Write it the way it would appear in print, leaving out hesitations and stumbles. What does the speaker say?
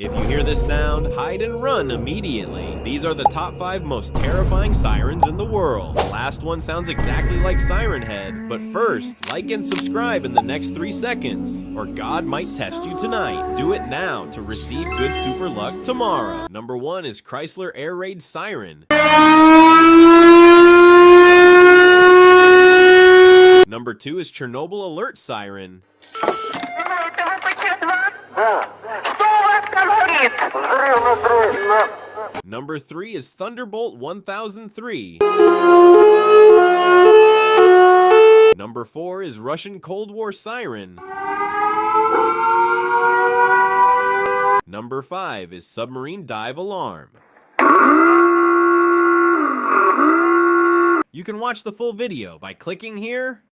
If you hear this sound, hide and run immediately. These are the top 5 most terrifying sirens in the world. The last one sounds exactly like Siren Head, but first, like and subscribe in the next 3 seconds, or God might test you tonight. Do it now to receive good super luck tomorrow. Number 1 is Chrysler Air Raid Siren. Number 2 is Chernobyl Alert Siren. Number 3 is Thunderbolt 1003. Number 4 is Russian Cold War Siren. Number 5 is Submarine Dive Alarm. You can watch the full video by clicking here